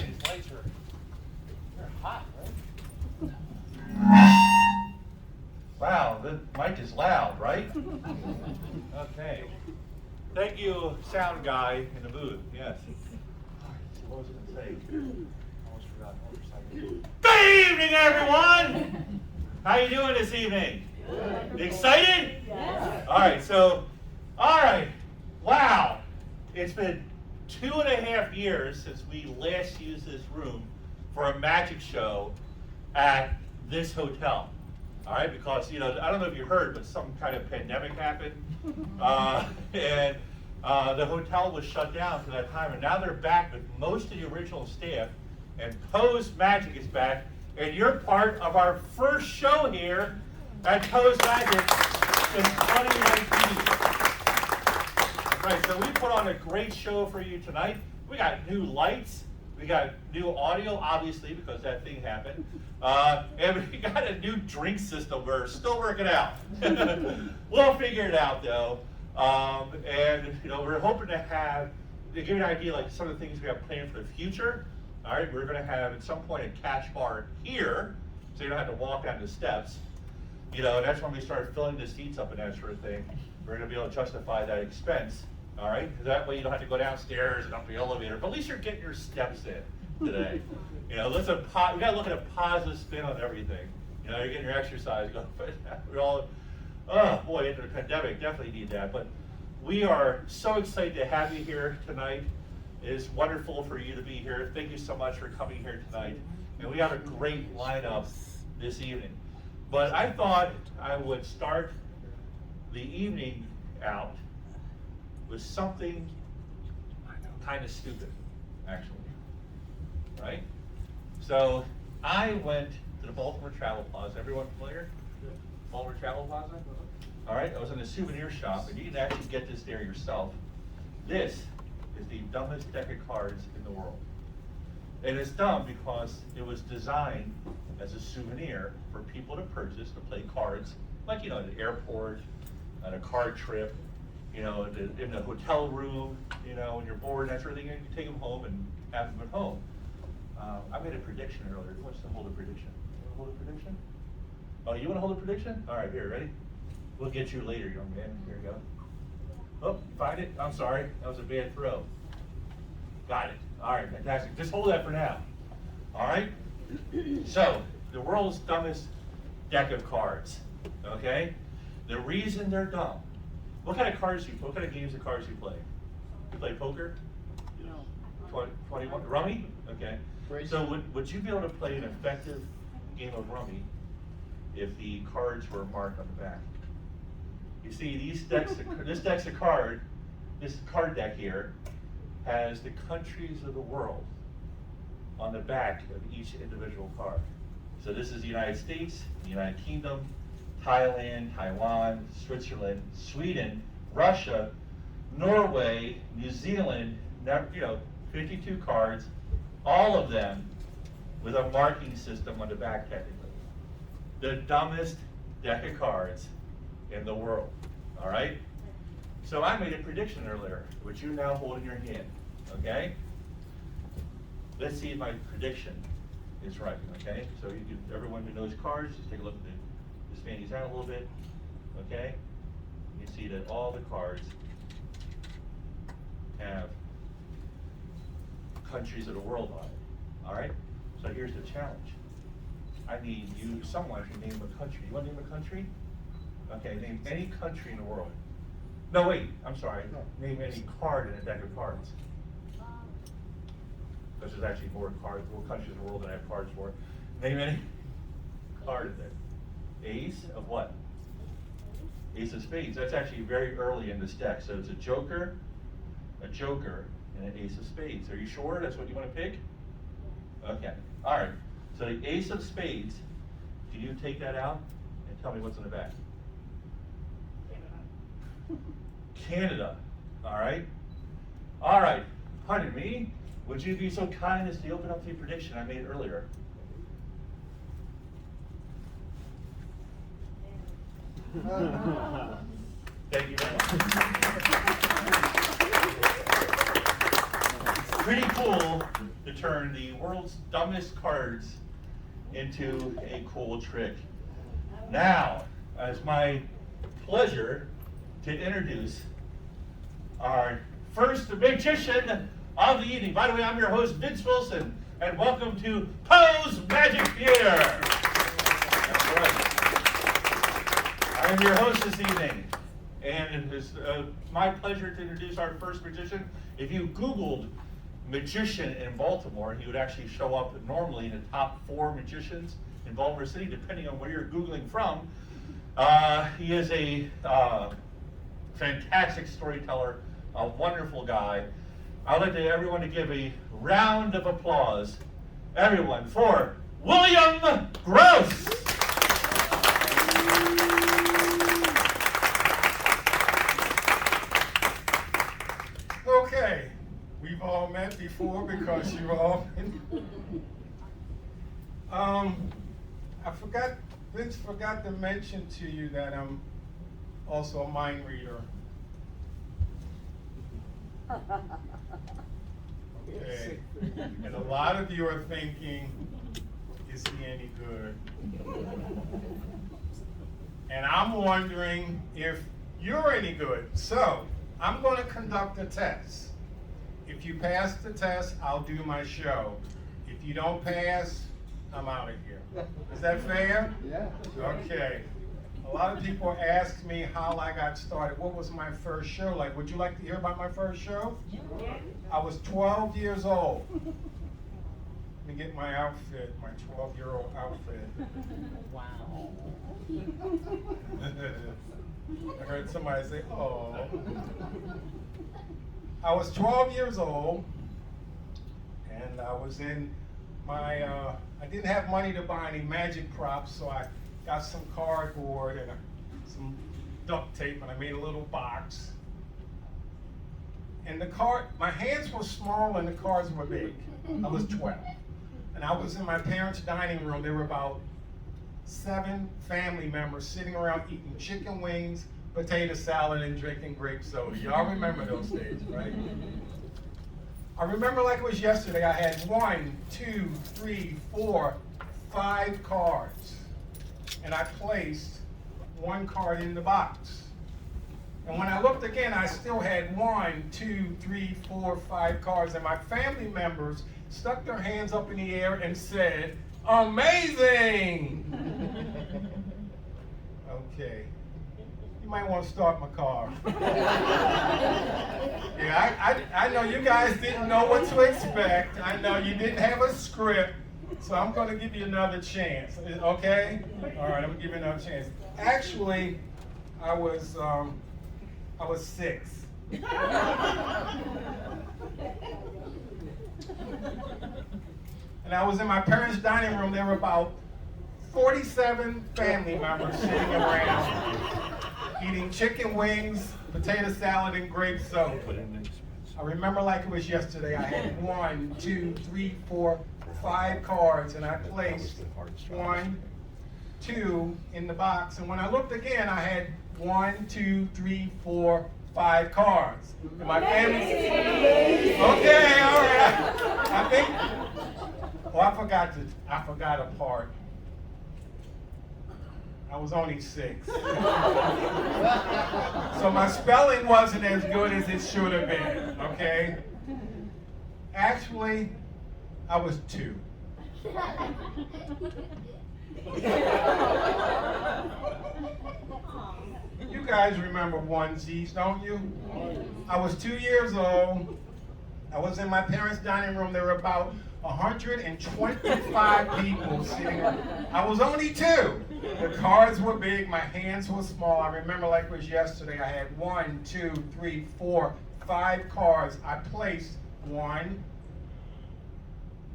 These lights are, they're hot, right? Wow, the mic is loud, right? Okay. Thank you, sound guy in the booth. Yes. All right, so what was I going to say? Almost forgot. Good evening, everyone. How you doing this evening? Good. Excited? Yes. All right. Wow. It's been 2.5 years since we last used this room for a magic show at this hotel. All right, because I don't know if you heard, but some kind of pandemic happened, and the hotel was shut down for that time. And now they're back with most of the original staff, and Poe's Magic is back, and you're part of our first show here at Poe's Magic in 2019. Right, so we put on a great show for you tonight. We got new lights. We got new audio, obviously, because that thing happened. And we got a new drink system we're still working out. We'll figure it out, though. And we're hoping to give you an idea, like some of the things we have planned for the future. All right, we're going to have at some point a cash bar here, so you don't have to walk down the steps. And that's when we start filling the seats up and that sort of thing. We're going to be able to justify that expense. All right, that way you don't have to go downstairs and up the elevator. But at least you're getting your steps in today. We got to look at a positive spin on everything. You're getting your exercise going. We're all, oh boy, after the pandemic, definitely need that. But we are so excited to have you here tonight. It is wonderful for you to be here. Thank you so much for coming here tonight. And we have a great lineup this evening. But I thought I would start the evening out with something kind of stupid, actually, right? So I went to the Baltimore Travel Plaza. Everyone familiar? Baltimore Travel Plaza? All right, I was in a souvenir shop, and you can actually get this there yourself. This is the dumbest deck of cards in the world. And it's dumb because it was designed as a souvenir for people to purchase to play cards, like at the airport, on a car trip, in the hotel room, when you're bored and that sort of thing, you can take them home and have them at home. I made a prediction earlier. Who wants to hold a prediction? You want to hold a prediction? Oh, you want to hold a prediction? All right, here, ready? We'll get you later, young man. Here you go. Oh, you find it? I'm sorry. That was a bad throw. Got it. All right, fantastic. Just hold that for now. All right? So, the world's dumbest deck of cards. Okay? The reason they're dumb. What kind of games of cards do you play? You play poker? No. 21? Rummy? Okay. So would you be able to play an effective game of rummy if the cards were marked on the back? You see, this card deck here has the countries of the world on the back of each individual card. So this is the United States, the United Kingdom, Thailand, Taiwan, Switzerland, Sweden, Russia, Norway, New Zealand, 52 cards, all of them with a marking system on the back technically. The dumbest deck of cards in the world, all right? So I made a prediction earlier, which you now hold in your hand, okay? Let's see if my prediction is right, okay? So everyone who knows cards, just take a look at just fan these out a little bit, okay? You can see that all the cards have countries of the world on it, all right? So here's the challenge. I need someone to name a country. You want to name a country? Okay, name any country in the world. No, wait, I'm sorry. Name any card in a deck of cards. Because there's actually more countries in the world than I have cards for. Name any card in there. Ace of what? Ace of spades. That's actually very early in this deck. So it's a joker, and an ace of spades. Are you sure that's what you want to pick? Okay. All right. So the ace of spades, can you take that out and tell me what's in the back? Canada. All right. All right. Pardon me. Would you be so kind as to open up the prediction I made earlier? Thank you very much. pretty cool to turn the world's dumbest cards into a cool trick. Now, it's my pleasure to introduce our first magician of the evening. By the way, I'm your host, Vince Wilson, and welcome to Poe's Magic Theater. That's right. I'm your host this evening, and it is my pleasure to introduce our first magician. If you Googled magician in Baltimore, he would actually show up normally in the top 4 magicians in Baltimore City, depending on where you're Googling from. He is a fantastic storyteller, a wonderful guy. I'd like everyone to give a round of applause, everyone, for William Gross. Okay, we've all met before because you've all been. Vince forgot to mention to you that I'm also a mind reader. Okay, and a lot of you are thinking, is he any good? And I'm wondering if you're any good. So, I'm going to conduct a test. If you pass the test, I'll do my show. If you don't pass, I'm out of here. Is that fair? Yeah. Okay. A lot of people ask me how I got started. What was my first show like? Would you like to hear about my first show? Yeah. I was 12 years old. Let me get my outfit, my 12-year-old outfit. Wow. I heard somebody say, oh. I was 12 years old, and I was in my, I didn't have money to buy any magic props, so I got some cardboard and some duct tape, and I made a little box. And my hands were small and the cards were big. I was 12. And I was in my parents' dining room. There were about 7 family members sitting around eating chicken wings, potato salad, and drinking grape soda. Y'all remember those days, right? I remember like it was yesterday. I had 1, 2, 3, 4, 5 cards. And I placed 1 card in the box. And when I looked again, I still had 1, 2, 3, 4, 5 cards. And my family members stuck their hands up in the air and said, amazing! Okay. You might want to start my car. Yeah, I know you guys didn't know what to expect. I know you didn't have a script. So I'm going to give you another chance. Okay? All right, I'm going to give you another chance. Actually, I was 6. And I was in my parents' dining room. There were about 47 family members sitting around eating chicken wings, potato salad, and grape soda. I remember like it was yesterday. I had 1, 2, 3, 4, 5 cards, and I placed 1, 2 in the box. And when I looked again, I had 1, 2, 3, 4, 5 cards. And my family. Okay, all right. I think. Oh, I forgot a part. I was only 6. So my spelling wasn't as good as it should have been, okay? Actually, I was 2. You guys remember onesies, don't you? I was 2 years old. I was in my parents' dining room. There were about 125 people sitting around. I was only 2. The cards were big, my hands were small. I remember like it was yesterday. I had 1, 2, 3, 4, 5 cards. I placed 1.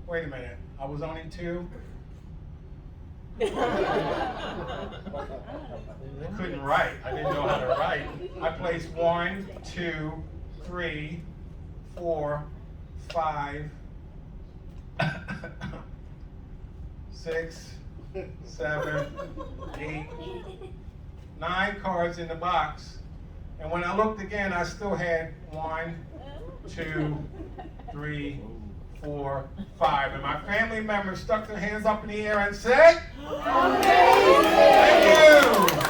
Wait a minute, I was only 2? I couldn't write. I didn't know how to write. I placed 1, 2, 3, 4, 5, 6, 7, 8, 9 cards in the box. And when I looked again, I still had 1, 2, 3, 4, 5. And my family members stuck their hands up in the air and said, amazing! Thank you!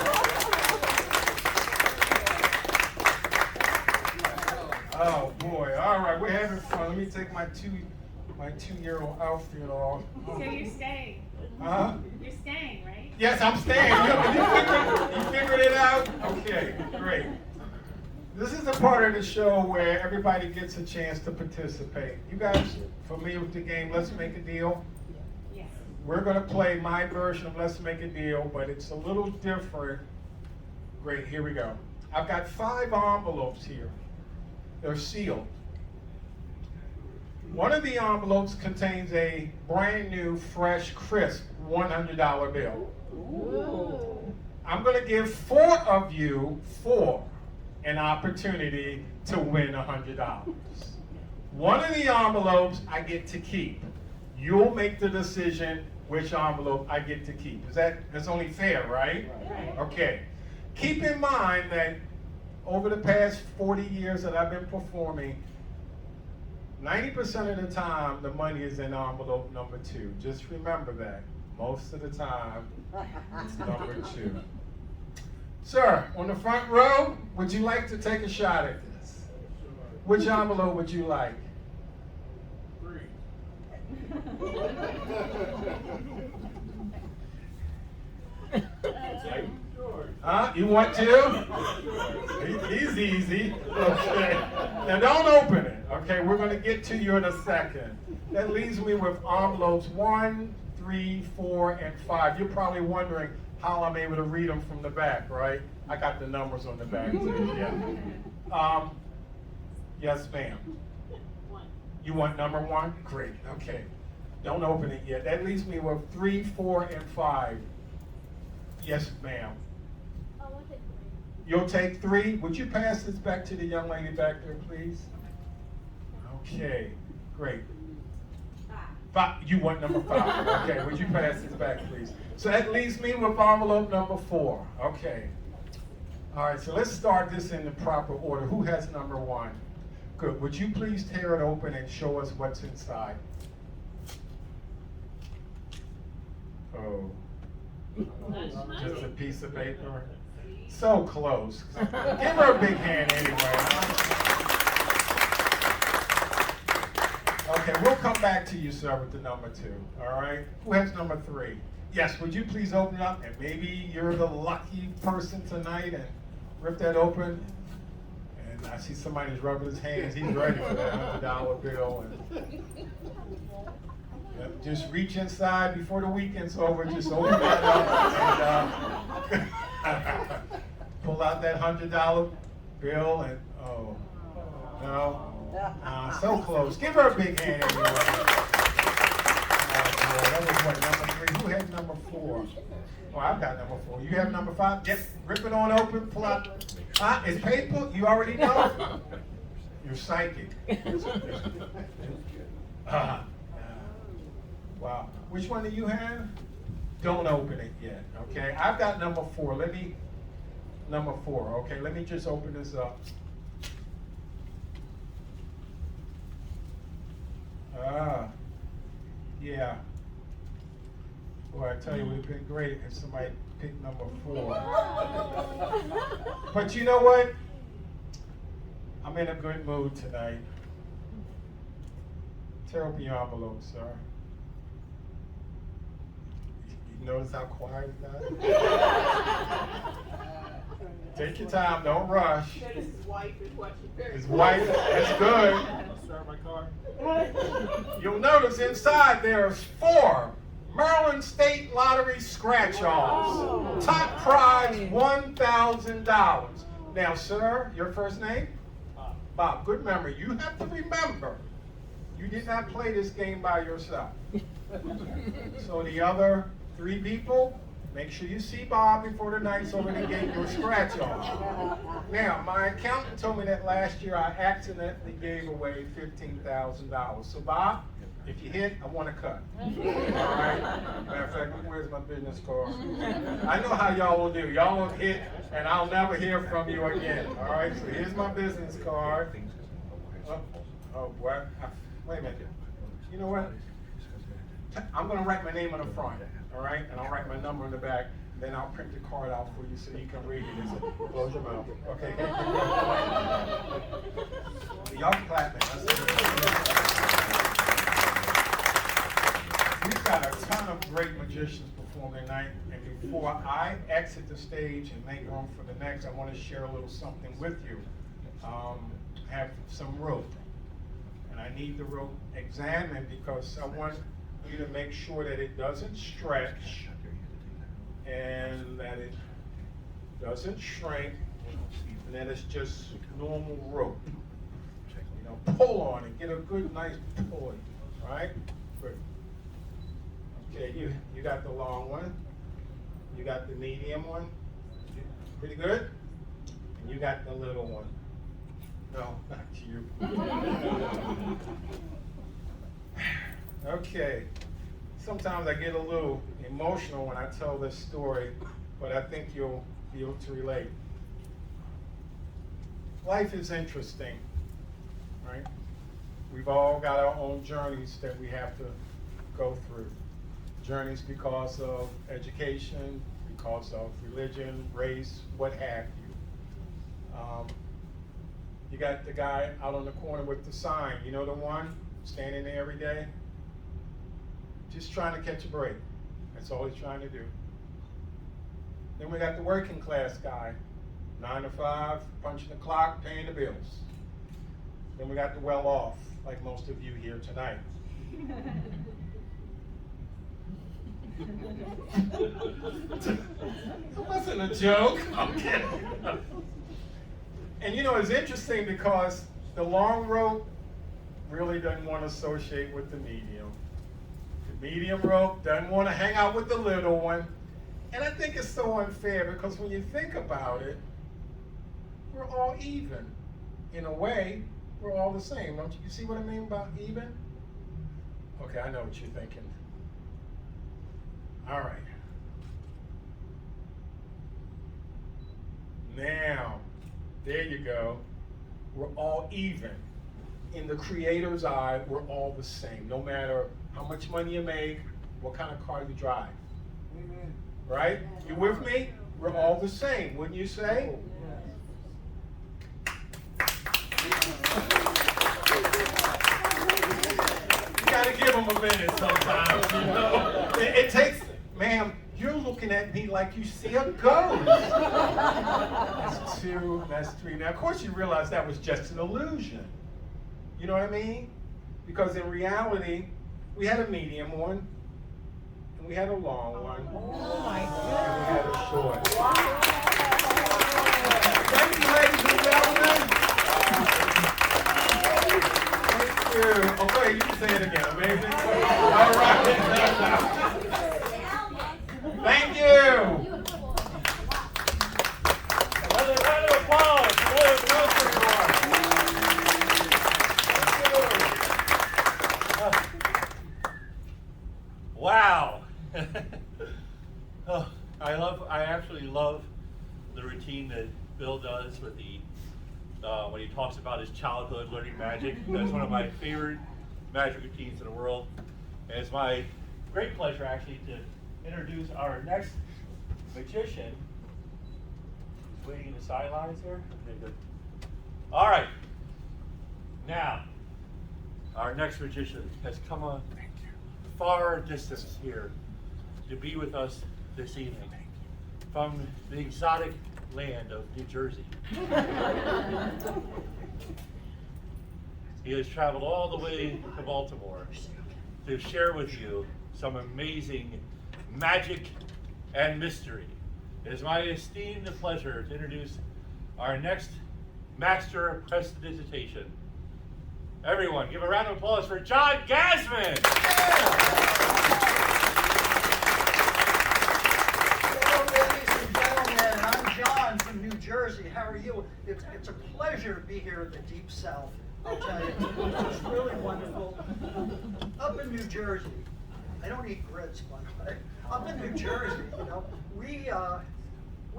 Oh boy, all right, we're having fun. Let me take my two-year-old outfit off. So you're staying? Huh? You're staying, right? Yes, I'm staying. You figured it out? Okay, great. This is the part of the show where everybody gets a chance to participate. You guys familiar with the game, Let's Make a Deal? Yes. We're gonna play my version of Let's Make a Deal, but it's a little different. Great, here we go. I've got 5 envelopes here. They're sealed. One of the envelopes contains a brand new, fresh, crisp $100 bill. Ooh. I'm gonna give 4 of you an opportunity to win $100. One of the envelopes I get to keep. You'll make the decision which envelope I get to keep. That's only fair, right? Right. Okay. Keep in mind that over the past 40 years that I've been performing, 90% of the time the money is in envelope number 2. Just remember that. Most of the time it's number 2. Sir, on the front row, would you like to take a shot at this? Which envelope would you like? 3. Huh? You want to? He's easy. Okay. Now don't open it. Okay, we're going to get to you in a second. That leaves me with envelopes 1, 3, 4, and 5. You're probably wondering how I'm able to read them from the back, right? I got the numbers on the back too. Yeah. Yes, ma'am. 1. You want number 1? Great. Okay. Don't open it yet. That leaves me with 3, 4, and 5. Yes, ma'am. I'll take 3. You'll take 3. Would you pass this back to the young lady back there, please? Okay, great. 5. You want number 5. Okay, would you pass this back, please? So that leaves me with envelope number 4. Okay. All right, so let's start this in the proper order. Who has number 1? Good. Would you please tear it open and show us what's inside? Oh. Just a piece of paper. So close. Give her a big hand anyway. Okay, we'll come back to you, sir, with the number 2. All right. Who has number 3? Yes. Would you please open it up, and maybe you're the lucky person tonight, and rip that open. And I see somebody's rubbing his hands. He's ready for that $100 bill. And, yep, just reach inside before the weekend's over. Just open that up and pull out that $100 bill. And oh no, so close. Give her a big hand anyway. That was what, number 3. Who had number 4? Oh, I've got number 4. You have number 5? Yep. Rip it on open. Pull out. It's paper. You already know. You're psychic. Wow. Which one do you have? Don't open it yet, okay? I've got number 4. Number 4, okay? Let me just open this up. Yeah. Boy, I tell you, it would have been great if somebody picked number 4. But you know what? I'm in a good mood tonight. Tear open your envelope, sir. You notice how quiet we got? Take your time, don't rush. His wife is watching. His wife, that's good. Start my car. You'll notice inside there's 4 Maryland State Lottery scratch-offs. Top prize, $1,000. Now, sir, your first name? Bob. Bob, good memory. You have to remember, you did not play this game by yourself. So the other 3 people, make sure you see Bob before the night's over to get your scratch-off. Now, my accountant told me that last year I accidentally gave away $15,000. So Bob, if you hit, I want to cut. All right? Matter of fact, where's my business card? I know how y'all will do. Y'all will hit, and I'll never hear from you again. All right? So here's my business card. Oh, boy. Wait a minute. You know what? I'm going to write my name on the front, all right? And I'll write my number on the back. Then I'll print the card out for you so you can read it. It's close your mouth. Okay. Y'all can clap, man. We've got a ton of great magicians performing tonight. And before I exit the stage and make room for the next, I want to share a little something with you. I have some rope. And I need the rope examined because I want you to make sure that it doesn't stretch and that it doesn't shrink and that it's just normal rope. You know, pull on it, get a good nice pull, all right? Good. Okay, you got the long one, you got the medium one, pretty good, and you got the little one. No, not you. Okay. Sometimes I get a little emotional when I tell this story, but I think you'll be able to relate. Life is interesting, right? We've all got our own journeys that we have to go through. Journeys because of education, because of religion, race, what have you. You got the guy out on the corner with the sign, you know the one, standing there every day? Just trying to catch a break. That's all he's trying to do. Then we got the working class guy, 9 to 5, punching the clock, paying the bills. Then we got the well off, like most of you here tonight. It wasn't a joke. I'm kidding. And you know, it's interesting because the long rope really doesn't want to associate with the medium. The medium rope doesn't want to hang out with the little one. And I think it's so unfair because when you think about it, we're all even. In a way, we're all the same. Don't you see what I mean about even? Okay, I know what you're thinking. All right. Now, there you go. We're all even. In the Creator's eye, we're all the same. No matter how much money you make, what kind of car you drive. Amen. Right? You with me? We're all the same, wouldn't you say? You gotta give them a minute sometimes, you know? It takes, ma'am, you're looking at me like you see a ghost. That's 2, that's 3. Now, of course, you realize that was just an illusion. You know what I mean? Because in reality, we had a medium one, and we had a long one, Oh my and we had a short. God. Thank you, ladies and gentlemen. Thank you. Oh, go ahead, you can say it again, amazing. All right. Thank you. Another round of applause for William Wilson, everyone. Wow. Oh, I absolutely love the routine that Bill does with the when he talks about his childhood learning magic. That's one of my favorite magic routines in the world. And it's my great pleasure actually to introduce our next magician. He's waiting in the sidelines here. Okay, good. All right. Now, our next magician has come a far distance here to be with us this evening from the exotic land of New Jersey. He has traveled all the way to Baltimore to share with you some amazing magic and mystery. It is my esteemed pleasure to introduce our next master of prestidigitation. Everyone, give a round of applause for John Gazmen. Hello, ladies and gentlemen. I'm John from New Jersey. How are you? It's a pleasure to be here in the Deep South. I'll tell you, it's really wonderful. Up in New Jersey, I don't eat grits, by the way. Up in New Jersey, you know, we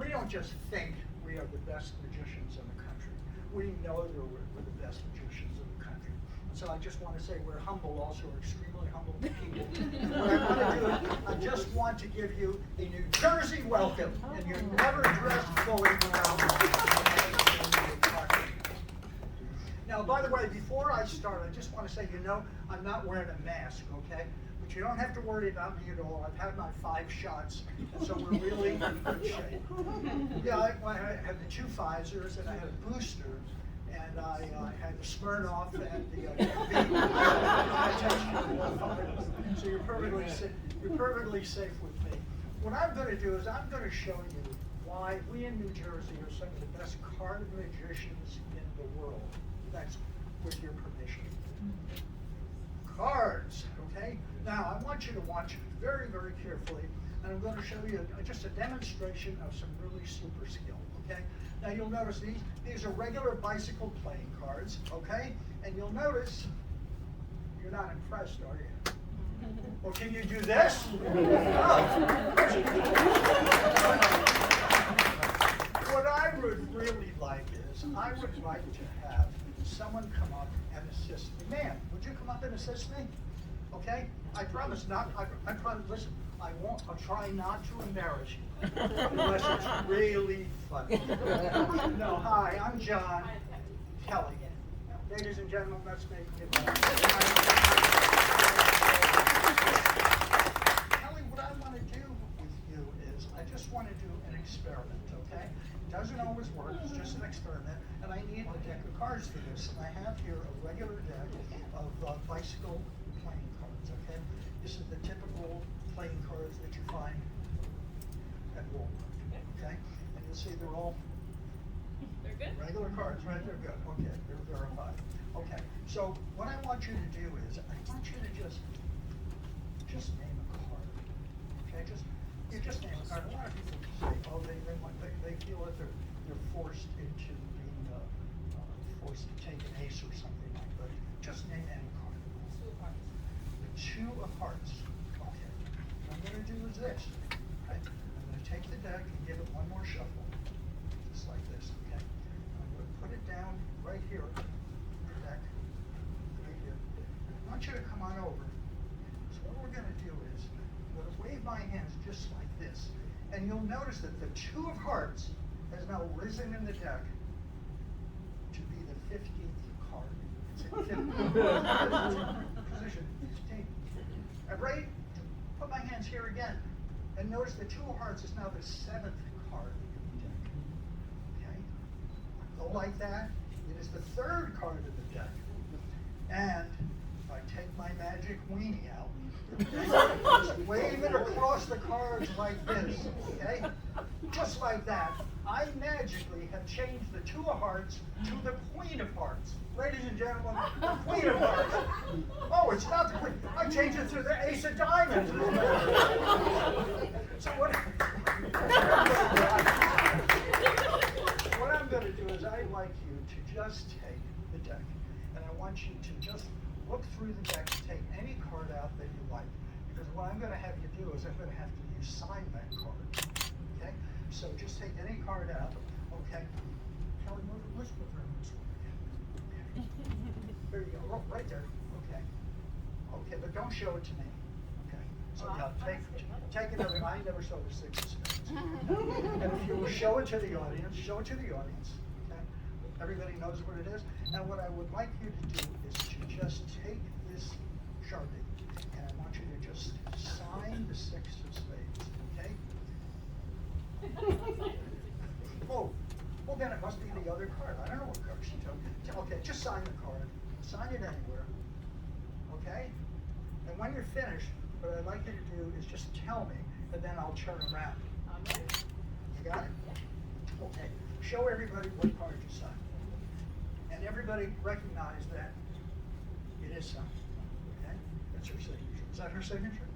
don't just think we are the best magicians in the country. We know that we're the best magicians in the country. So I just want to say we're humble also, we're extremely humble people. And what I want to do is, I just want to give you a New Jersey welcome, and you're never dressed fully brown. Now, by the way, before I start, I just want to say, I'm not wearing a mask, okay? But you don't have to worry about me at all. I've had my 5 shots, so we're really in good shape. Yeah, I had the 2 Pfizers, and I had a booster, and I had the Smirnoff and the so you're perfectly safe with me. What I'm going to do is I'm going to show you why we in New Jersey are some of the best card magicians in the world. That's with your permission. Cards, okay? Now, I want you to watch very, very carefully, and I'm going to show you just a demonstration of some really super skill, okay? Now, you'll notice these are regular bicycle playing cards, okay? And you'll notice, you're not impressed, are you? Well, can you do this? Oh. What I would really like is, I would like to have someone come up and assist me. Ma'am, would you come up and assist me? Okay? I promise not, I promise, listen, I'll try not to embarrass you, unless it's really funny. No, hi, I'm John Kelly. Ladies and gentlemen, let's make it. Kelly, what I want to do with you is, I just want to do an experiment, okay? It doesn't always work, it's just an experiment, and I need a deck of cards for this. And I have here a regular deck of bicycle playing cards, okay? This is the typical playing cards that you find at Walmart, okay? And you'll see they're all regular cards, right? They're good, okay, they're verified. Okay, so what I want you to do is, I want you to just name a card, okay? You just name a card. A lot of people say, oh, they feel that they're forced into being forced to take an ace or something like that. Just name any card. 2 of hearts. Okay. What I'm going to do is this. Okay? I'm going to take the deck and give it one more shuffle, just like this. Okay. I'm going to put it down right here. The deck, right here. I want you to come on over. So what we're going to do is, I'm going to wave my hands just like this, and you'll notice that the 2 of hearts has now risen in the deck to be the 15th card. It's in 15th position. 15th. I'm ready to put my hands here again, and notice the 2 of hearts is now the 7th card in the deck. Okay? Go like that. It is the 3rd card of the deck. And if I take my magic weenie out, just wave it across the cards like this, okay? Just like that. I magically have changed the 2 of hearts to the Queen of Hearts. Ladies and gentlemen, the Queen of Hearts. Oh, it's not the Queen. I changed it to the Ace of Diamonds. So what I'm going to do is I'd like you to just take the deck, and I want you to just look through the deck and take any card out that you like. Because what I'm going to have you do is I'm going to have you sign that card. Okay? So just take any card out. Okay? Kelly, let's move around this one. There you go. Oh, right there. Okay. Okay, but don't show it to me. Okay? So yeah, take it over. I never saw the 6 of spades. And if you will show it to the audience, Okay? Everybody knows what it is. And what I would like you to do is to just take this Sharpie, and I want you to just sign the 6 of spades, okay? Oh, well then it must be the other card. I don't know what card she took. Okay, just sign the card. Sign it anywhere, okay? And when you're finished, what I'd like you to do is just tell me, and then I'll turn around. You got it? Okay. Show everybody what card you signed. And everybody recognize that it is signed. Okay? That's her signature. Is that her signature?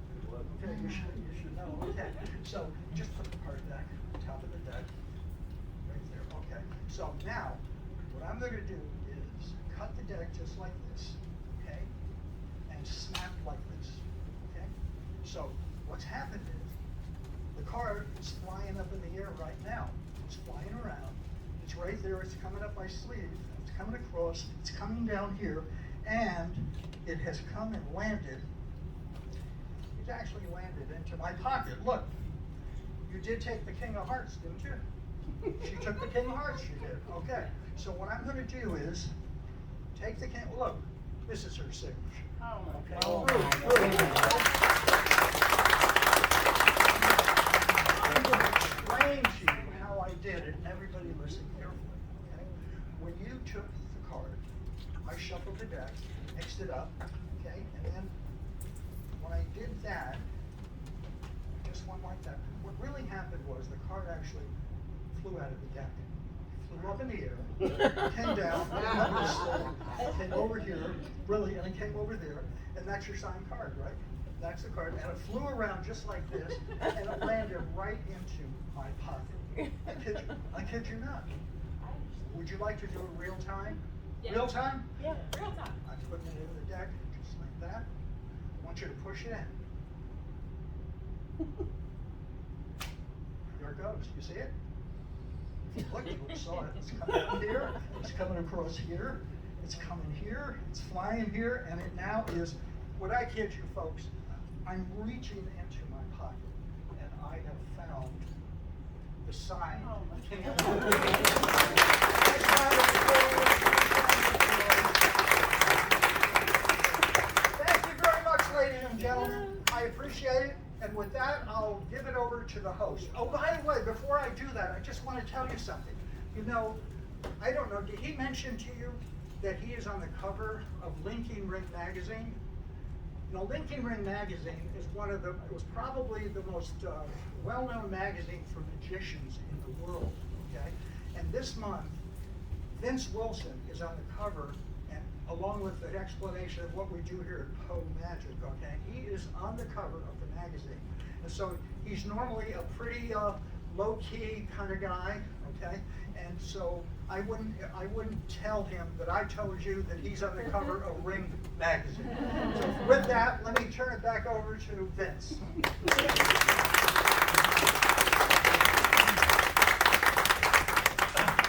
Okay, you should know. Okay. So just put the card back on top of the deck. Right there. Okay. So now, what I'm going to do is cut the deck just like this. Okay? And snap like this. Okay? So what's happened is the card is flying up in the air right now. It's flying around. It's right there. It's coming up my sleeve. It's coming across. It's coming down here. And it has come and landed. It actually landed into my pocket. Look, you did take the King of Hearts, didn't you? She took the King of Hearts, she did. Okay. So what I'm going to do is take the King. Look, this is her signature. Oh, Okay. Oh, I'm going to explain to you how I did it, and everybody listen carefully. Okay? When you took the card, I shuffled the deck, mixed it up, okay, and then when I did that, just one like that, what really happened was the card actually flew out of the deck. It flew up in the air, came down, up this thing, came over here, really, and it came over there, and that's your signed card, right? That's the card, and it flew around just like this, and it landed right into my pocket. I kid you not. Would you like to do it real time? Yeah. Real time? Yeah, real time. I'm putting it in the deck, just like that. I want you to push it in. There it goes. You see it? If you look, you would have saw it. It's coming up here. It's coming across here. It's coming here. It's flying here. And it now is, what I kid you folks, I'm reaching into my pocket and I have found the sign. Oh, my Thank you very much, ladies and gentlemen. I appreciate it. And with that, I'll give it over to the host. Oh, by the way, before I do that, I just want to tell you something. You know, I don't know, did he mention to you that he is on the cover of Linking Ring magazine? You know, Linking Ring magazine is it was probably the most well-known magazine for magicians in the world, okay? And this month, Vince Wilson is on the cover, and along with the explanation of what we do here at Poe Magic, okay? He is on the cover of the magazine. And so he's normally a pretty low-key kind of guy, okay? And so I wouldn't tell him that I told you that he's on the cover of Ring magazine. So with that, let me turn it back over to Vince.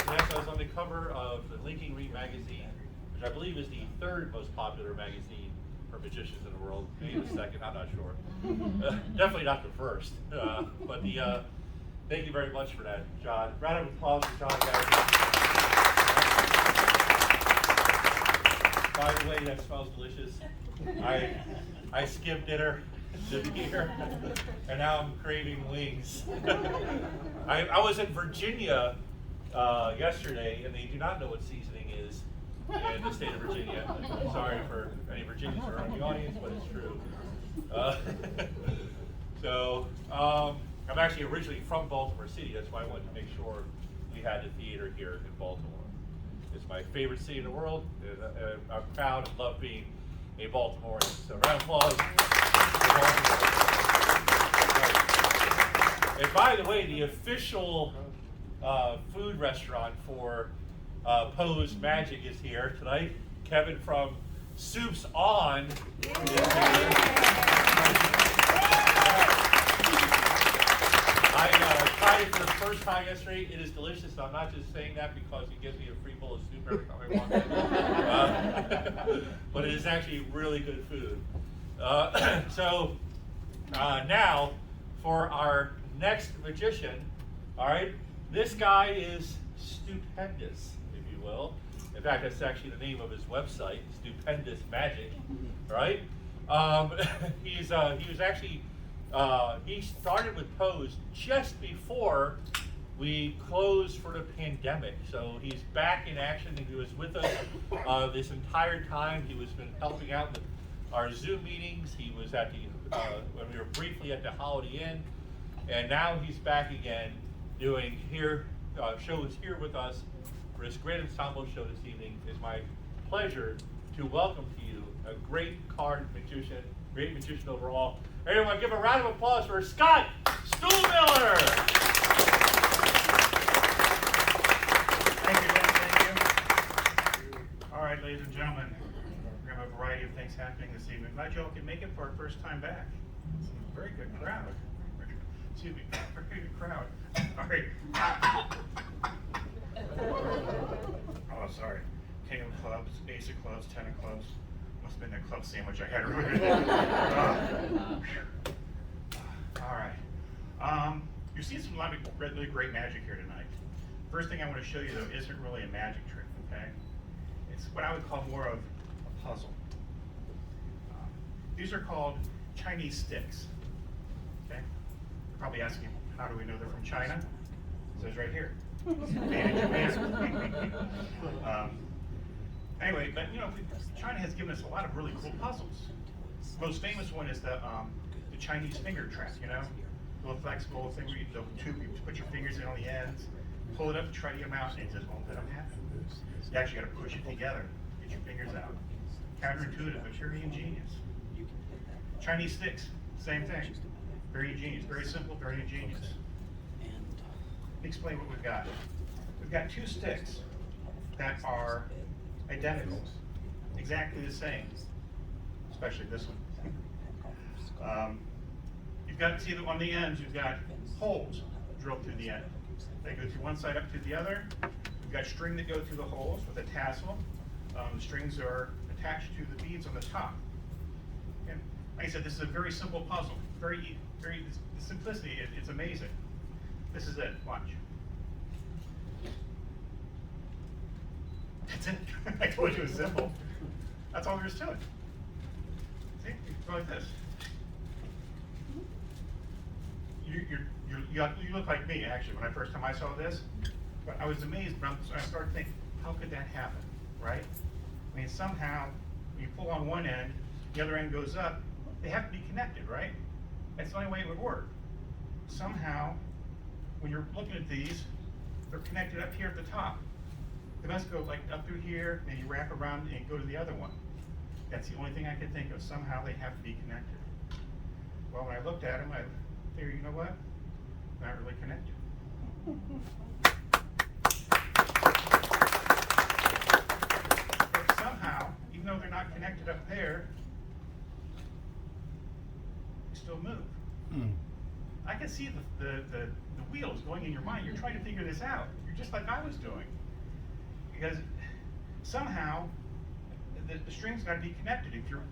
Yes, I was on the cover of the Linking Ring magazine, which I believe is the third most popular magazine for magicians in the world. Maybe the second, I'm not sure. Definitely not the first. But thank you very much for that, John. Round of applause for John, guys. By the way, that smells delicious. I skipped dinner to be here, and now I'm craving wings. I was in Virginia yesterday, and they do not know what seasoning is in the state of Virginia. Sorry for any Virginians who are in the audience, but it's true. I'm actually originally from Baltimore City. That's why I wanted to make sure we had the theater here in Baltimore. It's my favorite city in the world. I'm proud and love being a Baltimorean. So round of applause for Baltimore. And by the way, the official food restaurant for Poe's Magic is here tonight. Kevin from Soups On is here. I tried it for the first time yesterday. It is delicious. I'm not just saying that because he gives me a free bowl of soup every time I walk in. But it is actually really good food. Now for our next magician. All right, this guy is stupendous, if you will. In fact, that's actually the name of his website, Stupendous Magic. Right? He was actually. He started with Pose just before we closed for the pandemic. So he's back in action, and he was with us this entire time. He was been helping out with our Zoom meetings. He was at the when we were briefly at the Holiday Inn, and now he's back again doing shows here with us for his great ensemble show this evening. It's my pleasure to welcome to you a great card magician, great magician overall. Everyone, give a round of applause for Scott Stoolmiller. Thank you, Ben. Thank you. All right, ladies and gentlemen, we're going to have a variety of things happening this evening. Glad you all could make it for our first time back. It's a very good crowd. Excuse me, very good crowd. All right. Oh, sorry. King of clubs, ace of clubs, 10 of clubs. Must have been that club sandwich I had earlier. All right. You've seen a lot of really great magic here tonight. First thing I want to show you, though, isn't really a magic trick, okay? It's what I would call more of a puzzle. These are called Chinese sticks, okay? You're probably asking, how do we know they're from China? It says right here. Made in Japan. Anyway, but you know, China has given us a lot of really cool puzzles. Most famous one is the Chinese finger trap, you know? A little flexible thing where the tube, you put your fingers in on the ends, pull it up, try to get them out, and it just won't let them happen. You actually got to push it together, get your fingers out. Counterintuitive, but very ingenious. Chinese sticks, same thing. Very ingenious, very simple, very ingenious. Let me explain what we've got. We've got two sticks that are identical, exactly the same, especially this one. You've got, see that on the ends, you've got holes drilled through the end. They go through one side up to the other. We've got string that go through the holes with a tassel. The strings are attached to the beads on the top. And like I said, this is a very simple puzzle. Very, the simplicity, it's amazing. This is it, watch. That's it. I told you it was simple. That's all there is to it. See, you go like this. You look like me, actually, when I first time I saw this. But I was amazed, but I started thinking, how could that happen, right? I mean, somehow, when you pull on one end, the other end goes up, they have to be connected, right? That's the only way it would work. Somehow, when you're looking at these, they're connected up here at the top. They must go like up through here, maybe wrap around and go to the other one. That's the only thing I could think of. Somehow they have to be connected. Well, when I looked at them, I figured, you know what? Not really connected. But somehow, even though they're not connected up there, they still move. I can see the wheels going in your mind. You're trying to figure this out. You're just like I was doing. Because somehow the strings got to be connected. If you're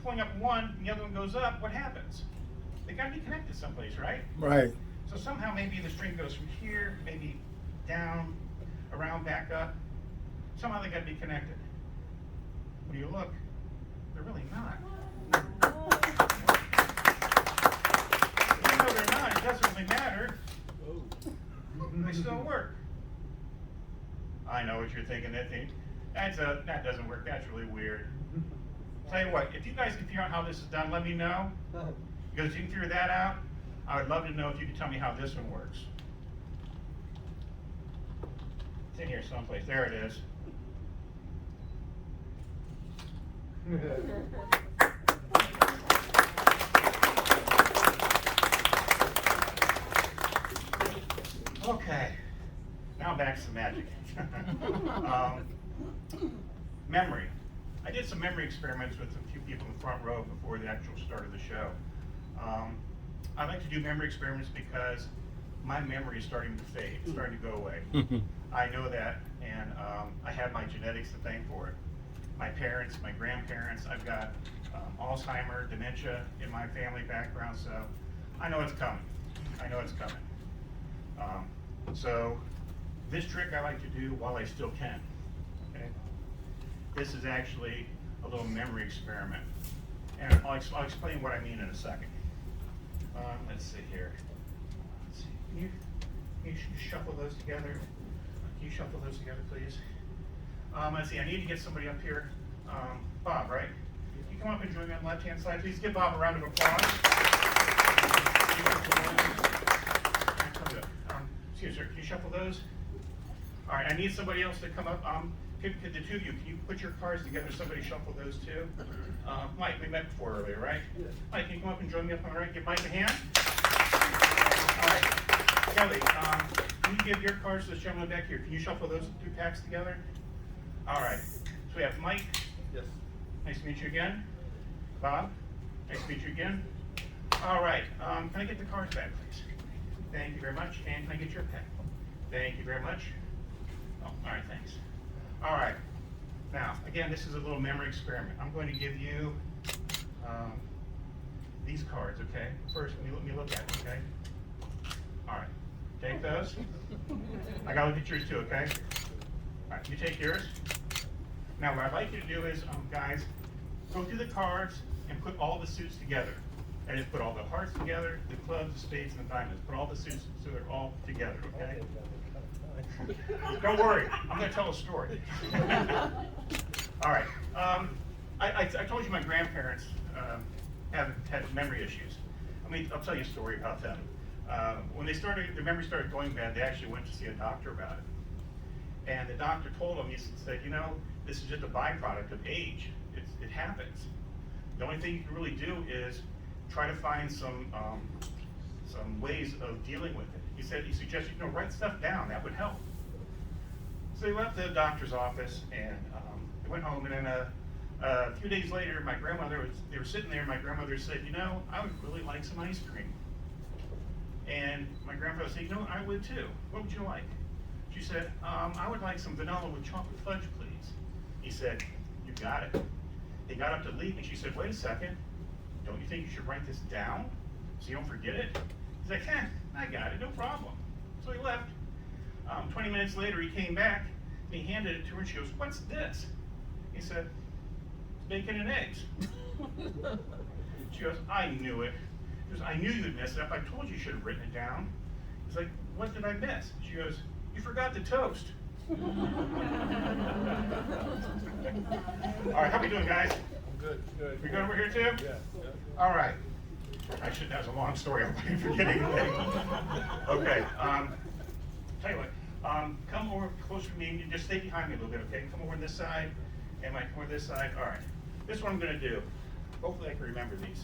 pulling up one and the other one goes up, what happens? They got to be connected someplace, right? Right. So somehow maybe the string goes from here, maybe down, around, back up. Somehow they got to be connected. When you look, they're really not. Even though they're not, it doesn't really matter. They still work. I know what you're thinking. That doesn't work. That's really weird. Tell you what, if you guys can figure out how this is done, let me know. Because if you can figure that out, I would love to know if you could tell me how this one works. It's in here someplace. There it is. Okay, now back to the magic. Memory. I did some memory experiments with a few people in the front row before the actual start of the show. I like to do memory experiments because my memory is starting to fade, it's starting to go away. I know that, and I have my genetics to thank for it. My parents, my grandparents, I've got Alzheimer's, dementia in my family background, so I know it's coming. I know it's coming. So this trick I like to do while I still can. Okay? This is actually a little memory experiment, and I'll explain what I mean in a second. Let's see here. Let's see. Can you shuffle those together? Can you shuffle those together, please? Let's see. I need to get somebody up here. Bob, right? Can you come up and join me on the left-hand side? Please give Bob a round of applause. Excuse me, sir. Can you shuffle those? All right. I need somebody else to come up. Could the two of you, can you put your cards together? Somebody shuffle those too. Mike, we met before earlier, right? Yeah. Mike, can you come up and join me up on the right? Give Mike a hand. All right. Kelly, can you give your cards to this gentleman back here? Can you shuffle those two packs together? All right. So we have Mike. Yes. Nice to meet you again. Bob, nice to meet you again. All right. Can I get the cards back, please? Thank you very much. And can I get your pen? Thank you very much. Oh, all right, thanks. All right. Now, again, this is a little memory experiment. I'm going to give you these cards, okay? First, let me look at it, okay? All right, take those. I gotta look at yours too, okay? All right, you take yours. Now, what I'd like you to do is, guys, go through the cards and put all the suits together. And just put all the hearts together, the clubs, the spades, and the diamonds. Put all the suits so they're all together, okay? Don't worry, I'm gonna tell a story. All right, I told you my grandparents had memory issues. I'll tell you a story about them. When their memory started going bad, they actually went to see a doctor about it. And the doctor told them, he said, you know, this is just a byproduct of age. It happens. The only thing you can really do is try to find some ways of dealing with it. He suggested, you know, write stuff down, that would help. So they left the doctor's office and they went home, and then a few days later, they were sitting there, and my grandmother said, you know, I would really like some ice cream. And my grandfather said, you know, I would too. What would you like? She said, I would like some vanilla with chocolate fudge, please. He said, you got it. He got up to leave, and she said, wait a second. Don't you think you should write this down so you don't forget it? He's like, I got it, no problem. So he left. 20 minutes later, he came back, and he handed it to her, and she goes, what's this? He said, it's bacon and eggs. She goes, I knew it. He goes, I knew you'd mess it up. I told you should have written it down. He's like, what did I miss? She goes, you forgot the toast. All right, how we doing, guys? Good, good. We good over here too? Yeah. All right. That was a long story. I'm forgetting anything. Okay. Tell you what. Come over closer to me. Just stay behind me a little bit, okay? Come over on this side, and come over this side. All right. This is what I'm going to do. Hopefully, I can remember these.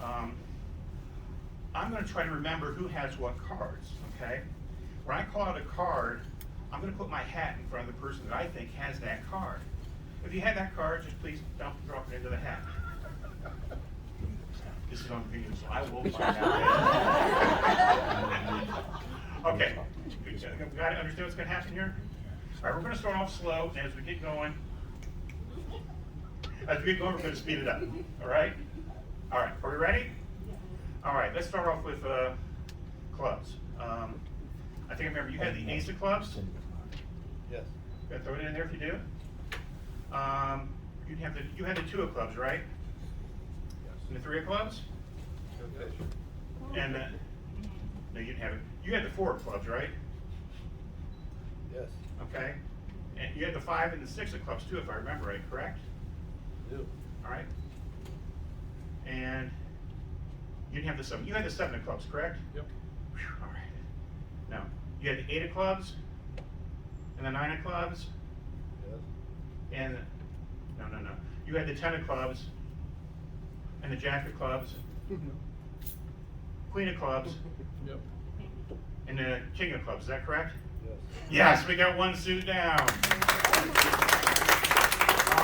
I'm going to try to remember who has what cards. Okay. When I call out a card, I'm going to put my hat in front of the person that I think has that card. If you have that card, just please drop it into the hat. This is on video, so I will find out. Okay, you got to understand what's going to happen here? All right, we're going to start off slow, and as we get going, we're going to speed it up. All right? All right, are we ready? All right, let's start off with clubs. I think I remember you had the ace of clubs. Yes. Gotta throw it in there if you do. You had the two of clubs, right? Yes. And the three of clubs? Okay. And no, you didn't have it. You had the four of clubs, right? Yes. Okay. And you had the five and the six of clubs too, if I remember right, correct? Do. All right. And you didn't have the seven. You had the seven of clubs, correct? Yep. Whew, all right. Now, you had the eight of clubs and the nine of clubs. Yes. And no. You had the 10 of clubs and the jack of clubs, queen of clubs, Yep. and the king of clubs. Is that correct? Yes. Yes, we got one suit down. All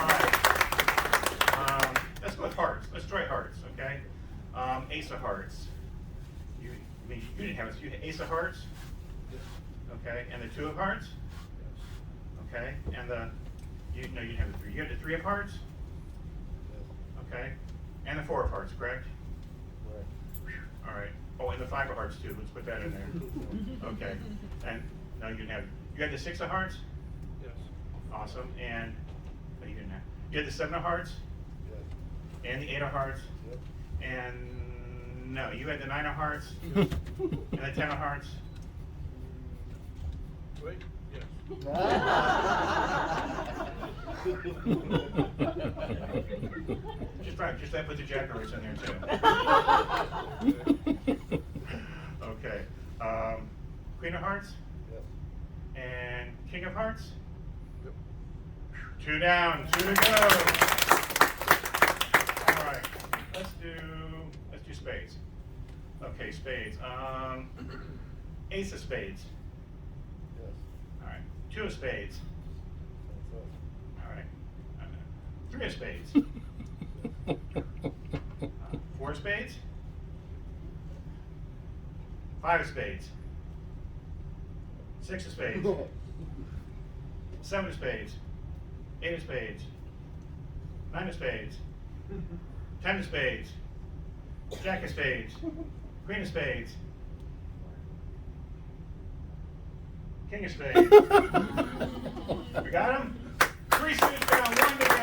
right. Let's go with hearts. Let's try hearts, okay? Ace of hearts. You didn't have it. You had ace of hearts, Yes. okay? And the two of hearts, Yes. okay? And you didn't have the three. You had the three of hearts, Yes. okay? And the four of hearts, correct? Right. All right. Oh, and the five of hearts too. Let's put that in there. Okay. And no, you didn't have. You had the six of hearts. Yes. Awesome. And no, you didn't have. You had the seven of hearts Yes. and the eight of hearts. Yep. And no, you had the nine of hearts and the 10 of hearts. Wait. Yes. Just that put the jack of hearts in there too. Okay. Queen of hearts Yes. and king of hearts. Yep. Two down, two to go. All right, let's do spades. Okay, spades. Ace of spades. Yes. All right, two of spades. That's All right, three of spades. Four of spades. Five of spades. Six of spades. Seven of spades. 8 of spades, 9 of spades, 10 of spades, Jack of spades, Queen of spades, King of spades. We got him? 3 suits down, 1 to go.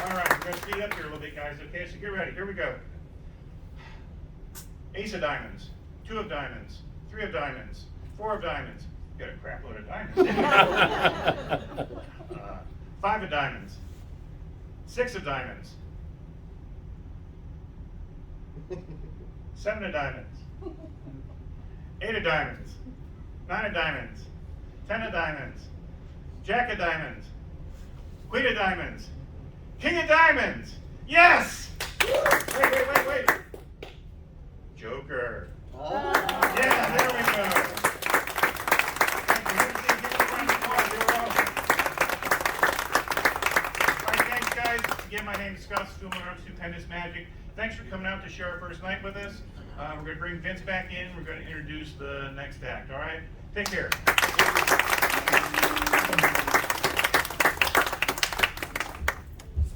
All right, we're going to speed up here a little bit, guys. Okay, so get ready. Here we go. Ace of diamonds, 2 of diamonds, 3 of diamonds, 4 of diamonds. Got a crap load of diamonds. 5 of diamonds, 6 of diamonds, 7 of diamonds, 8 of diamonds, 9 of diamonds, 10 of diamonds, Jack of diamonds, Queen of diamonds, King of diamonds. Yes! Wait. Joker. Yeah, there we go. Thank you. Give me a round of applause. You're welcome. All right, thanks, guys. Again, my name is Scott Stoolmiller. I'm Stupendous Magic. Thanks for coming out to share our first night with us. We're going to bring Vince back in. We're going to introduce the next act, all right? Take care.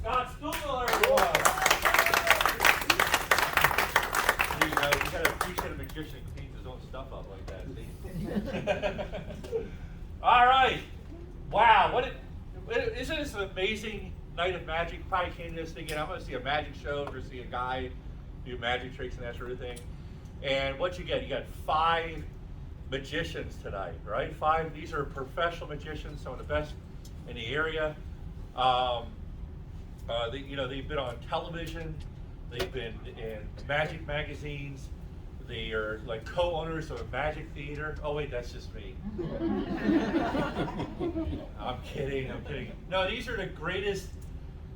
Scott Stoolmiller, everyone. You gotta appreciate a magician who cleans his own stuff up like that. See? All right. Wow. Isn't this an amazing night of magic? Probably came to this thinking, I'm going to see a magic show or see a guy do magic tricks and that sort of thing. And what you get? You got 5 magicians tonight, right? 5. These are professional magicians, some of the best in the area. They've been on television. They've been in magic magazines. They are like co-owners of a magic theater. Oh wait, that's just me. I'm kidding. No, these are the greatest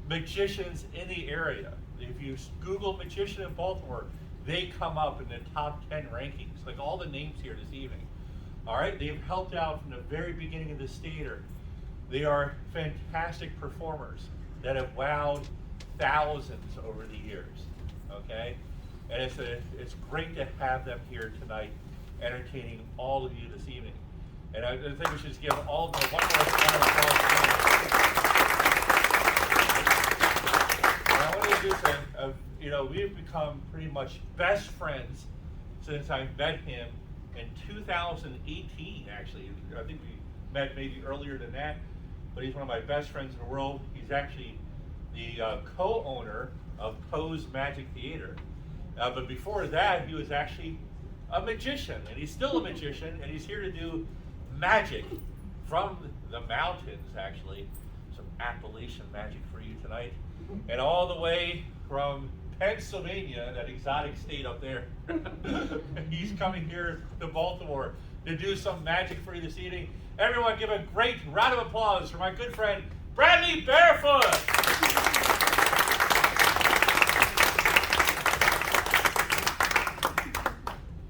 magicians in the area. If you Google magician in Baltimore, they come up in the top 10 rankings, like all the names here this evening. All right, they've helped out from the very beginning of this theater. They are fantastic performers that have wowed thousands over the years, okay? And it's great to have them here tonight, entertaining all of you this evening. And I think we should just give all of them one more round of applause. And I want to do some, we've become pretty much best friends since I met him in 2018, actually. I think we met maybe earlier than that, but he's one of my best friends in the world. He's actually the co-owner of Poe's Magic Theater. But before that, he was actually a magician, and he's still a magician, and he's here to do magic from the mountains, actually. Some Appalachian magic for you tonight. And all the way from Pennsylvania, that exotic state up there. He's coming here to Baltimore to do some magic for you this evening. Everyone give a great round of applause for my good friend, Bradley Barefoot.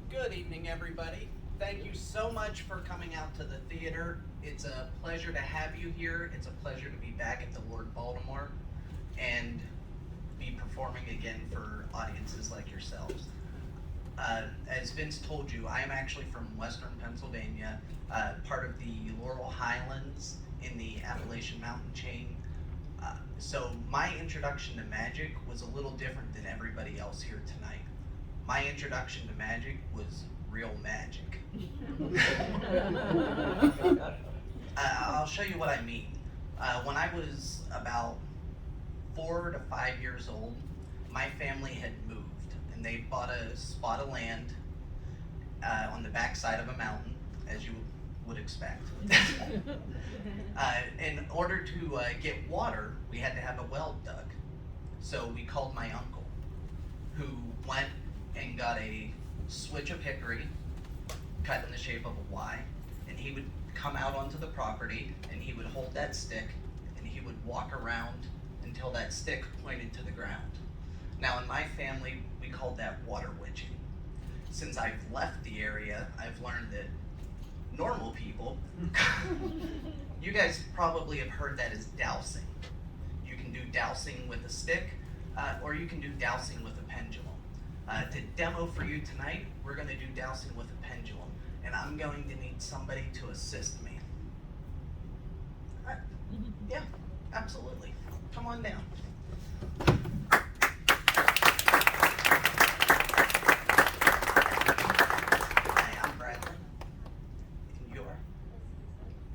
Good evening, everybody. Thank you so much for coming out to the theater. It's a pleasure to have you here. It's a pleasure to be back at the Lord Baltimore and be performing again for audiences like yourselves. As Vince told you, I am actually from Western Pennsylvania, part of the Laurel Highlands in the Appalachian Mountain chain. So my introduction to magic was a little different than everybody else here tonight. My introduction to magic was real magic. I'll show you what I mean. When I was about 4 to 5 years old, my family had moved, and they bought a spot of land on the backside of a mountain, as you would expect. In order to get water, we had to have a well dug. So we called my uncle, who went and got a switch of hickory, cut in the shape of a Y, and he would come out onto the property, and he would hold that stick, and he would walk around until that stick pointed to the ground. Now in my family, we called that water witching. Since I've left the area, I've learned that normal people, you guys probably have heard that as dowsing. You can do dowsing with a stick, or you can do dowsing with a pendulum. To demo for you tonight, we're going to do dowsing with a pendulum, and I'm going to need somebody to assist me. Yeah, absolutely. Come on down. Hi, I'm Bradley. And you're?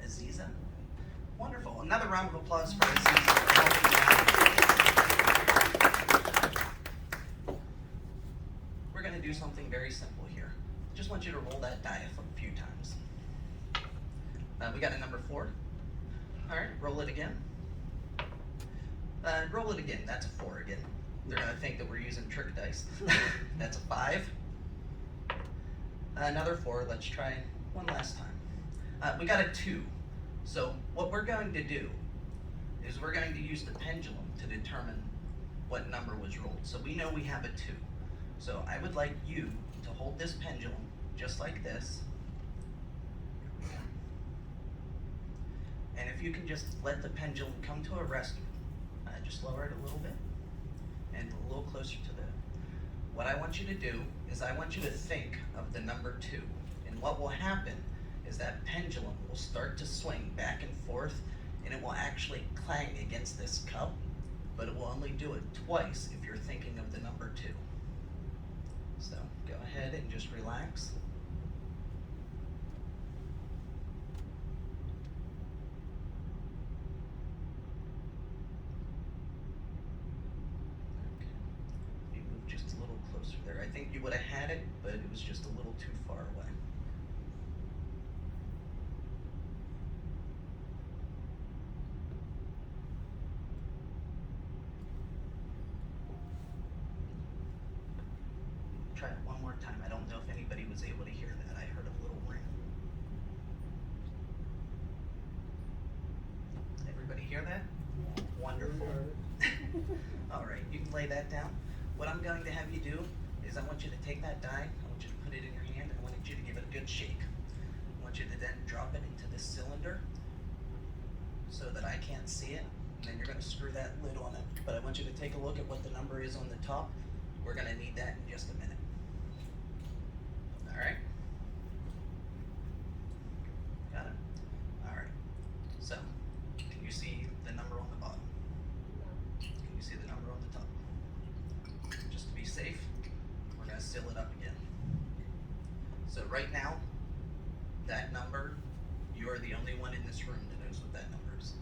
Aziza. Wonderful. Another round of applause for Aziza for helping me out. We're going to do something very simple here. Just want you to roll that die a few times. We got a number 4. All right, roll it again. Roll it again. That's a 4 again. They're going to think that we're using trick dice. That's a 5. Another 4. Let's try one last time. We got a 2. So what we're going to do is we're going to use the pendulum to determine what number was rolled. So we know we have a 2. So I would like you to hold this pendulum just like this. And if you can just let the pendulum come to a rest, just lower it a little bit and a little closer to the. What I want you to do is I want you to think of the number 2. And what will happen is that pendulum will start to swing back and forth, and it will actually clang against this cup, but it will only do it twice if you're thinking of the number 2. So go ahead and just relax. Okay. You move just a little closer there. I think you would have had it, but it was just a little too far away. Try it one more time. I don't know if anybody was able to hear that. I heard a little ring. Everybody hear that? Wonderful. All right, you can lay that down. What I'm going to have you do is I want you to take that die, I want you to put it in your hand, and I want you to give it a good shake. I want you to then drop it into this cylinder so that I can't see it. And then you're going to screw that lid on it. But I want you to take a look at what the number is on the top. We're going to need that in just a minute. All right? Got it? All right. So, can you see the number on the bottom? Can you see the number on the top? Just to be safe, we're going to seal it up again. So right now, that number, you are the only one in this room that knows what that number is.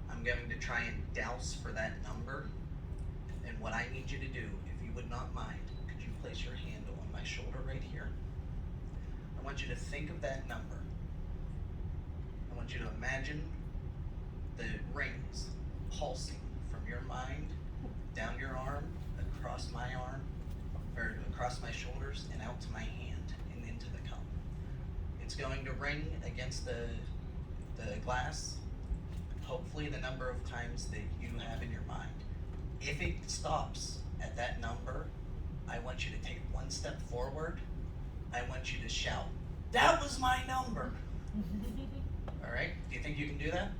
I'm going to try and douse for that number. And what I need you to do, if you would not mind, could you place your hand on my shoulder right here? I want you to think of that number. I want you to imagine the rings pulsing from your mind, down your arm, across my arm, or across my shoulders, and out to my hand, and into the cup. It's going to ring against the glass, hopefully the number of times that you have in your mind. If it stops at that number, I want you to take one step forward. I want you to shout, "That was my number." All right, do you think you can do that?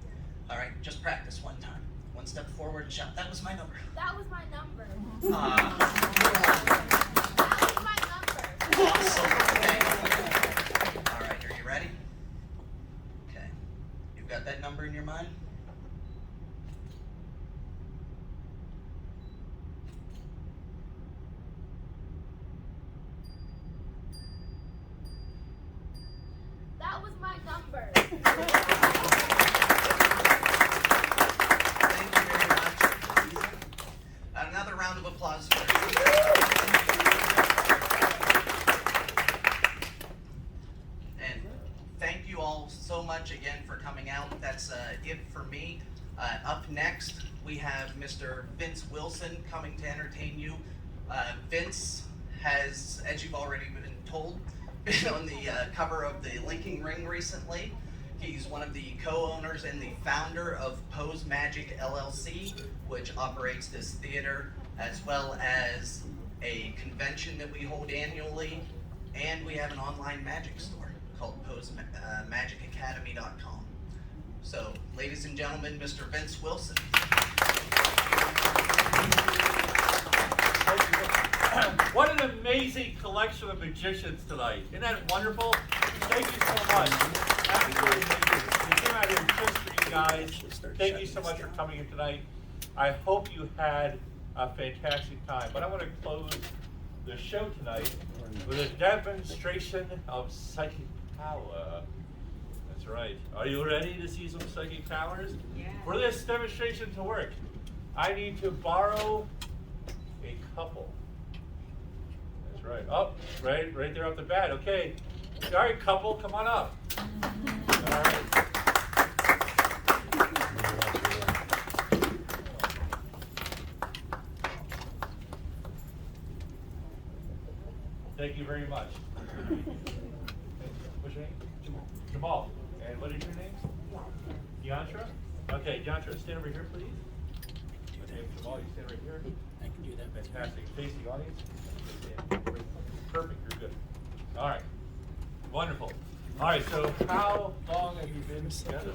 All right, just practice one time. One step forward and shout, "That was my number." That was my number. Ah, That was my number. awesome, thank you. All right, are you ready? Okay, you've got that number in your mind? That was my number. Thank you very much. Another round of applause for you. And thank you all so much again for coming out. That's it for me. Up next, we have Mr. Vince Wilson coming to entertain you. Vince has, as you've already been told, been on the cover of the Linking Ring recently. He's one of the co-owners and the founder of Pose Magic LLC, which operates this theater as well as a convention that we hold annually, and we have an online magic store called PoseMagicAcademy.com. So, ladies and gentlemen, Mr. Vince Wilson. What an amazing collection of magicians tonight. Isn't that wonderful? Thank you so much. Absolutely amazing. We came out here just for you guys. Thank you so much for coming in tonight. I hope you had a fantastic time. But I want to close the show tonight with a demonstration of psychic power. That's right. Are you ready to see some psychic powers? Yeah. For this demonstration to work, I need to borrow a couple. That's right. Oh, right there off the bat. Okay. All right, couple, come on up. All right. Thank you very much. What's your name? Jamal. Jamal. And what is your name? Deantra. Okay, Deantra, stand over here, please. Okay, Jamal, you stand right here. I can do that. Fantastic. Face the audience. Perfect, you're good. All right. Wonderful. All right, so how long have you been together?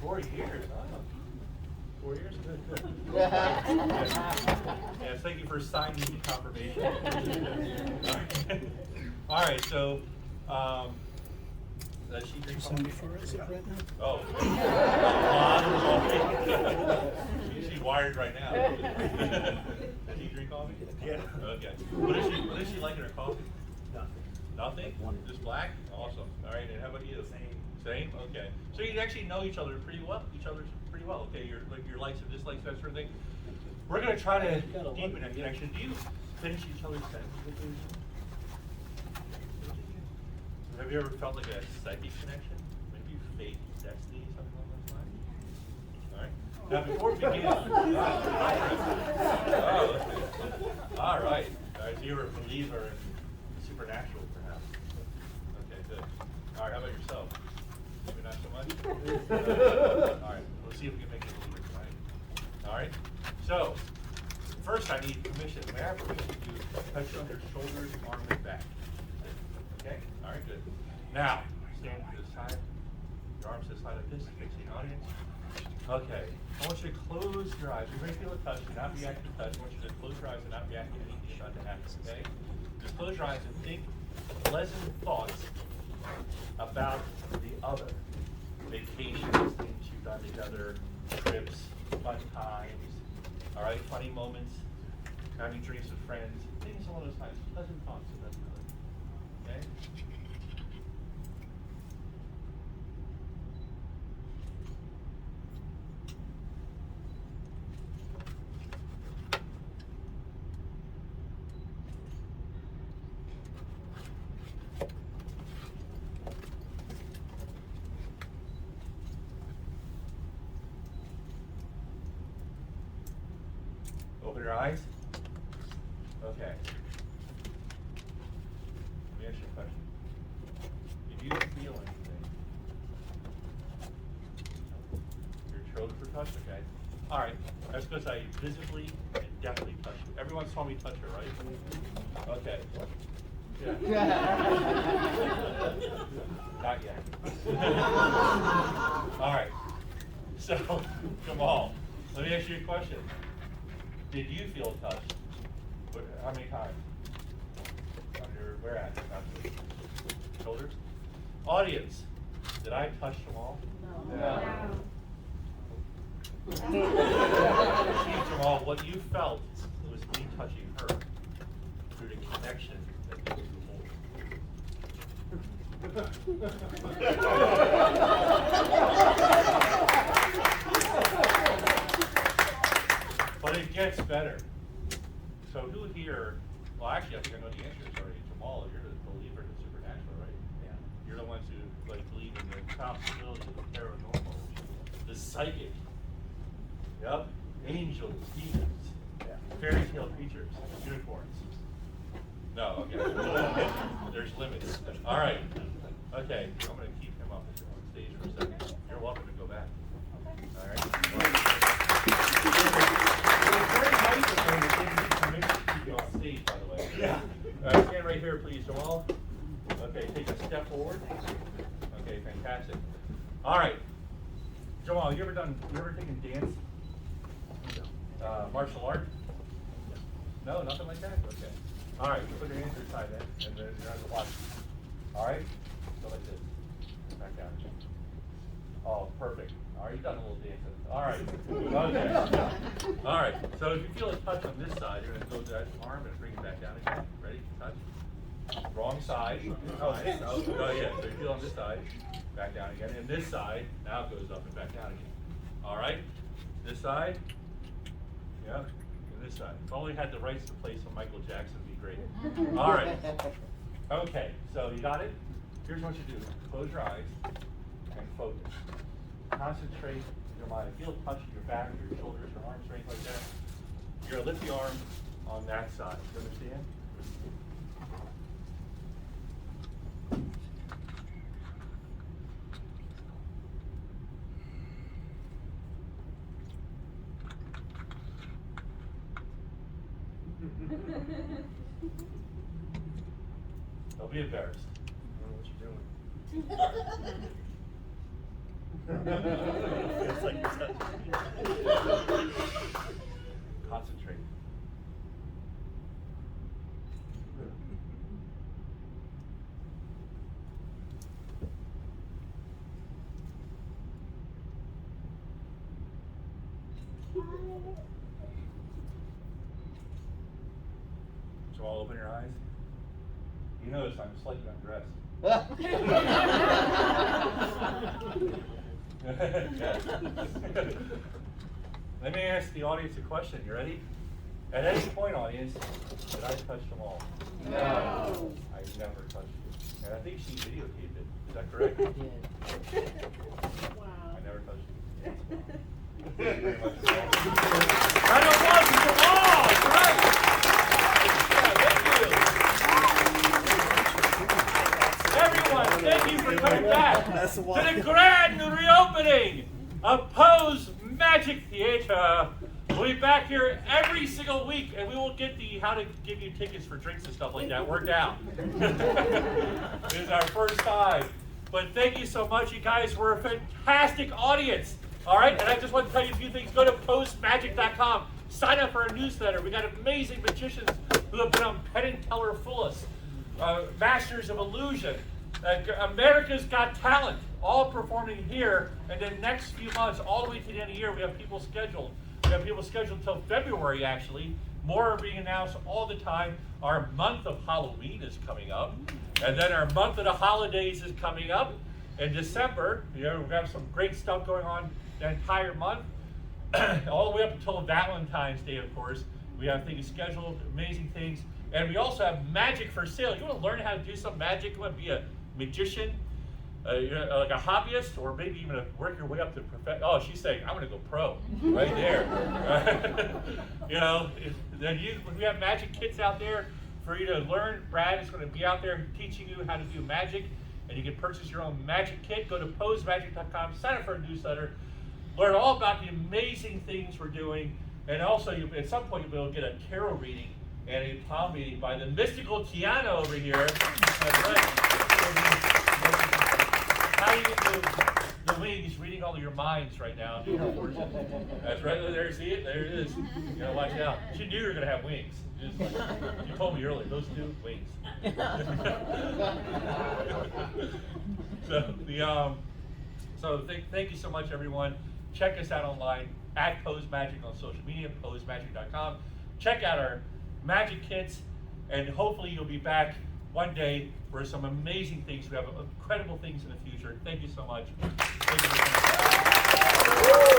4 years. Oh. 4 years? Good, good. Yes, thank you for signing the confirmation. All right, so, does she drink coffee? Oh. She's wired right now. Does she drink coffee? Yeah. Okay. What does she like in her coffee? Nothing? Just black? Awesome. All right, and how about you? Same? Okay. So you actually know each other pretty well. Okay, your likes and dislikes, that sort of thing. We're gonna try to deepen that connection. Do you finish each other's sentences? Have you ever felt like a psychic connection? Maybe fate, destiny, something along those lines? All right. Now before we begin, all right. So you're a believer in supernatural, perhaps. Okay, good. All right. How about yourself? Maybe not so much. All right. Let's see if we can make it a believer tonight. All right. So first, I need permission. May I have permission to touch you on your shoulders, arms, and back? Okay. All right. Good. Now stand to the side. Your arms to the side like this, facing the audience. Okay. I want you to close your eyes. You're going to feel a touch, and not react to touch. I want you to close your eyes and not react to anything about to happen. Okay. Just close your eyes and think pleasant thoughts about the other. Vacations, things you've done together, trips, fun times, all right, funny moments, having drinks with friends, things along those lines. Pleasant thoughts about the other. Okay? Open your eyes. Okay. Let me ask you a question. If you feel anything, you're chosen for touch, okay? All right. That's because I visibly and definitely touch you. Everyone saw me touch her, right? Okay. Yeah. Not yet. All right. So, Jamal, let me ask you a question. Did you feel touched? How many times? On your, where at? Shoulders? Audience, did I touch them all? No. See, Jamal, what you felt was me touching her through the connection that gives you But it gets better. So who here, well actually I think I know the answer already. Jamal, you're the believer in the supernatural, right? Yeah. You're the ones who believe in the possibilities of the paranormal, the psychic. Yep. Angels, demons, fairy tale creatures, unicorns. No, okay. There's limits. All right. Okay, I'm going to keep him up on stage for a second. You're welcome to go back. All right. Very nice of him to give me permission to keep you on stage, by the way. Yeah. Stand right here, please, Jamal. Okay, take a step forward. Okay, fantastic. All right. Jamal, you ever taken dance? Martial art? No, nothing like that? Okay. All right, you put your hands to your side then, and then you're going to watch. All right? Go like this. Back down. Oh, perfect. All right, you've done a little dancing. All right. Okay. All right. So if you feel a touch on this side, you're going to go to that arm and bring it back down again. Ready? Touch. Wrong side. Oh, yeah. So you feel on this side, back down again. And this side, now it goes up and back down again. All right? This side. Yep. And this side. If only had the rights to play some Michael Jackson, would be great. All right. Okay, so you got it? Here's what you do. Close your eyes and focus. Concentrate in your mind. Feel a punch in your back, your shoulders, your arms, or anything like that. You're going to lift the arm on that side. You understand? Don't be embarrassed. I don't know what you're doing. It's like concentrate. So all open your eyes. You notice I'm slightly undressed. Yes. Let me ask the audience a question. You ready? At any point, audience, did I touch them all? No. I never touched you. And I think she videotaped it. Is that correct? Wow. I never touched you. Thank you very much. Round of applause for them all. Right. Yeah, thank you. Everyone, thank you for coming back to the grand reopening of Poe's Magic Theater. We'll be back here every single week, and we will get the how to give you tickets for drinks and stuff like that worked out. It is our first time. But thank you so much, you guys. We're a fantastic audience. All right, and I just want to tell you a few things. Go to postmagic.com. Sign up for our newsletter. We got amazing magicians who have been on Penn and Teller Fullis, Masters of Illusion, America's Got Talent, all performing here. And then next few months, all the way to the end of the year, we have people scheduled. We have people scheduled until February, actually. More are being announced all the time. Our month of Halloween is coming up. And then our month of the holidays is coming up. In December, we have some great stuff going on the entire month. All the way up until Valentine's Day, of course. We have things scheduled, amazing things. And we also have magic for sale. You want to learn how to do some magic? You want to be a magician? Like a hobbyist, or maybe even work your way up to perfect. Oh, she's saying, I'm going to go pro, right there. We have magic kits out there for you to learn. Brad is going to be out there teaching you how to do magic, and you can purchase your own magic kit. Go to posemagic.com, sign up for a newsletter, learn all about the amazing things we're doing, and also at some point you'll be able to get a tarot reading and a palm reading by the mystical Tiana over here. That's right. How do you get the wings reading all of your minds right now? That's right. There, see it? There it is. You gotta watch out. She knew you were gonna have wings. You told me earlier. Those two wings. Thank you so much, everyone. Check us out online at Pose Magic on social media, posemagic.com. Check out our magic kits, and hopefully you'll be back one day for some amazing things. We have incredible things in the future. Thank you so much. Thank you.